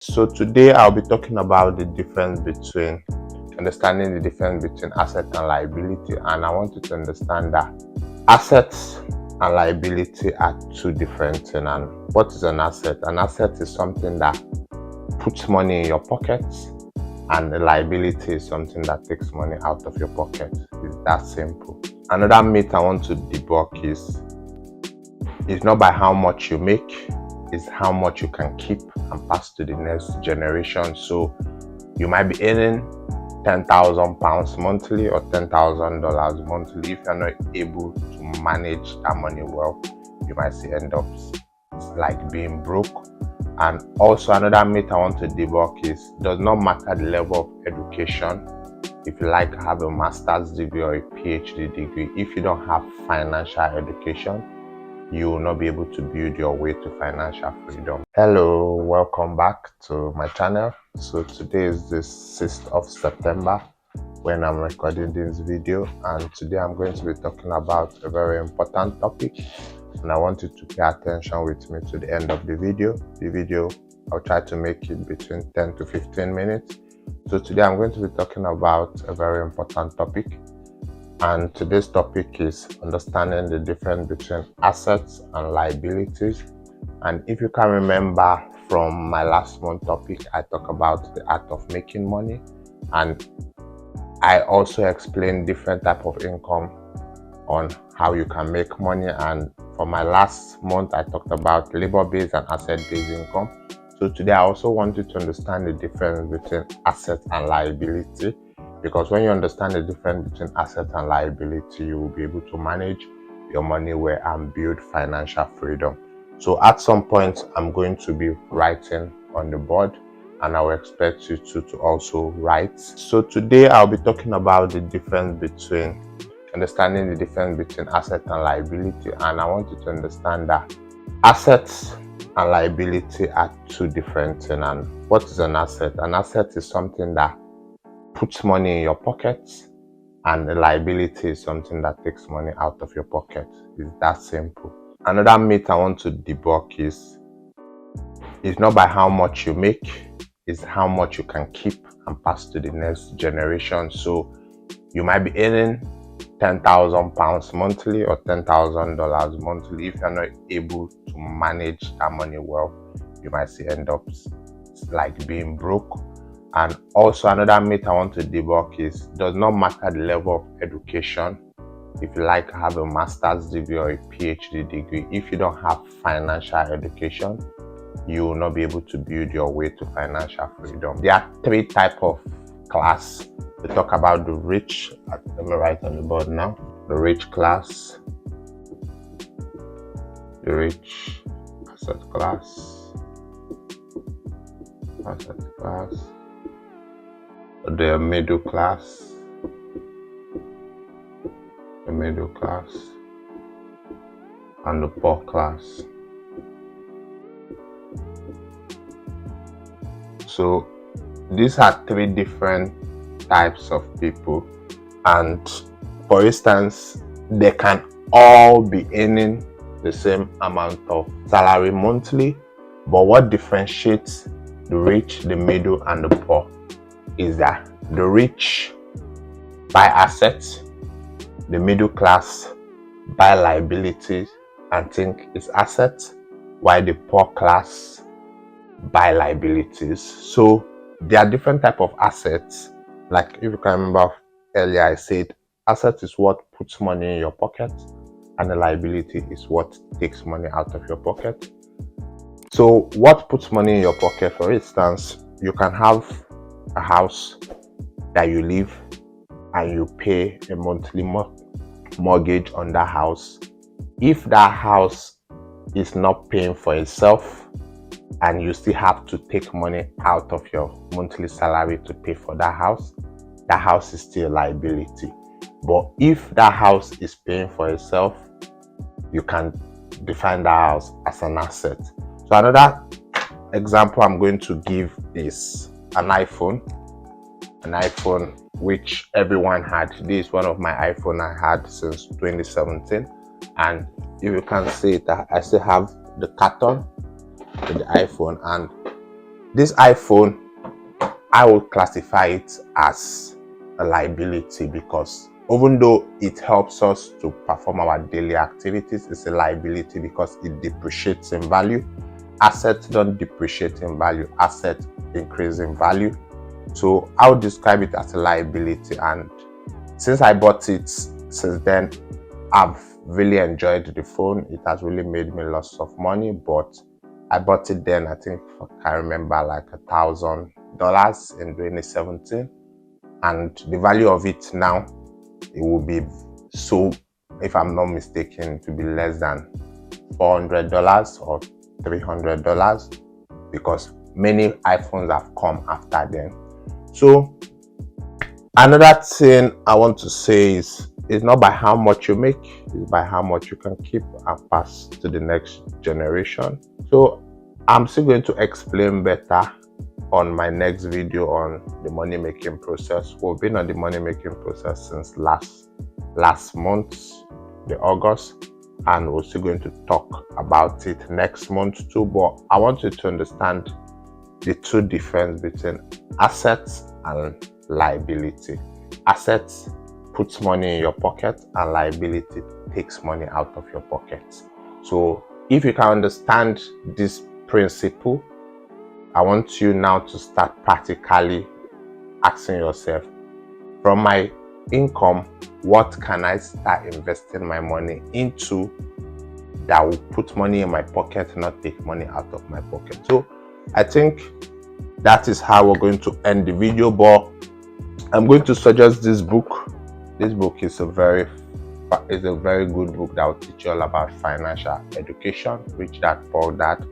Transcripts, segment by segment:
So today I'll be talking about the difference between understanding the difference between asset and liability, and I want you to understand that assets and liability are two different things. And what is an asset? An asset is something that puts money in your pocket, and a liability is something that takes money out of your pocket. It's that simple. Another myth I want to debunk is it's not by how much you make, it's how much you can keep and pass to the next generation. So you might be earning £10,000 monthly or $10,000 monthly. If you're not able to manage that money well, you might see end up like being broke. And also another myth I want to debunk is it does not matter the level of education. If you like to have a master's degree or a PhD degree, if you don't have financial education, you will not be able to build your way to financial freedom. Hello, welcome back to my channel. So today is the 6th of September when I'm recording this video, and today I'm going to be talking about a very important topic, and I want you to pay attention with me to the end of the video. I'll try to make it between 10 to 15 minutes. So today I'm going to be talking about a very important topic, and today's topic is understanding the difference between assets and liabilities. And if you can remember from my last month topic, I talked about the art of making money, and I also explained different type of income on how you can make money. And for my last month, I talked about labor-based and asset-based income. So today I also want you to understand the difference between asset and liability, because when you understand the difference between asset and liability, you will be able to manage your money well and build financial freedom. So at some point, I'm going to be writing on the board, and I will expect you to also write. So today I'll be talking about the difference between understanding the difference between asset and liability, and I want you to understand that assets and liability are two different things. And what is an asset? An asset is something that puts money in your pocket, and a liability is something that takes money out of your pocket. It's that simple. Another myth I want to debunk is it's not by how much you make, it's how much you can keep and pass to the next generation. So you might be earning £10,000 monthly or $10,000 monthly. If you're not able to manage that money well, you might see end up like being broke. And also another myth I want to debunk is it does not matter the level of education. If you like to have a master's degree or a PhD degree, if you don't have financial education, you will not be able to build your way to financial freedom. There are three types of class. We talk about the rich. Let me write on the board now. The rich class, the rich asset class, the middle class, and the poor class. So these are three different types of people, and for instance, they can all be earning the same amount of salary monthly, but what differentiates the rich, the middle, and the poor is that the rich buy assets, the middle class buy liabilities and think it's assets, while the poor class buy liabilities. So there are different types of assets. Like if you can remember earlier, I said asset is what puts money in your pocket, and the liability is what takes money out of your pocket. So what puts money in your pocket, for instance, you can have a house that you live and you pay a monthly mortgage on that house. If that house is not paying for itself and you still have to take money out of your monthly salary to pay for that house is still a liability. But if that house is paying for itself, you can define that house as an asset. So another example I'm going to give is an iPhone which everyone had. This is one of my iPhone I had since 2017, and you can see that I still have the carton with the iPhone, and This iPhone, I would classify it as a liability because even though it helps us to perform our daily activities, it's a liability because it depreciates in value. Assets don't depreciate in value, assets increase in value. So I would describe it as a liability, and since I bought it, since then I've really enjoyed the phone. It has really made me lots of money, but I bought it then, I think I remember, like $1,000 in 2017, and the value of it now, it will be, so if I'm not mistaken, it will be less than $400 or $300 because many iPhones have come after them. So another thing I want to say is, it's not by how much you make, it's by how much you can keep and pass to the next generation. So I'm still going to explain better on my next video on the money making process. We've been on the money making process since last month, the August, and we're still going to talk about it next month too. But I want you to understand the two difference between assets and liability. Assets puts money in your pocket, and liability takes money out of your pocket. So if you can understand this principle, I want you now to start practically asking yourself, from my income, what can I start investing my money into that will put money in my pocket, not take money out of my pocket? So I think that is how we're going to end the video, but I'm going to suggest this book. This book is a very good book that will teach you all about financial education. Rich Dad Poor Dad.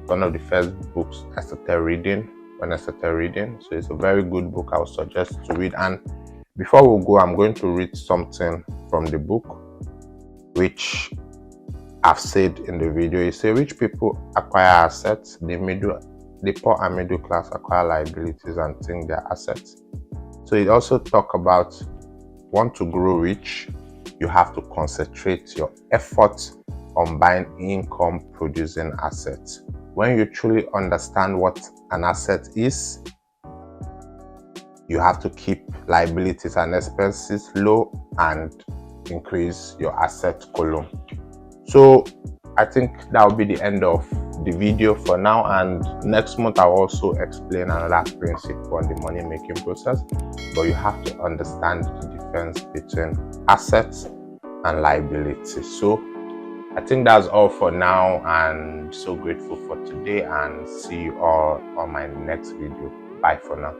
One of the first books I started reading when I started reading. So it's a very good book I would suggest to read. And before we go, I'm going to read something from the book, which I've said in the video. It says rich people acquire assets, the poor and middle class acquire liabilities and think they're assets. So it also talk about, want to grow rich, you have to concentrate your efforts on buying income producing assets. When you truly understand what an asset is, you have to keep liabilities and expenses low and increase your asset column. So I think that will be the end of the video for now, and next month I'll also explain another principle on the money making process. But you have to understand the difference between assets and liability. So I think that's all for now, and so grateful for today, and see you all on my next video. Bye for now.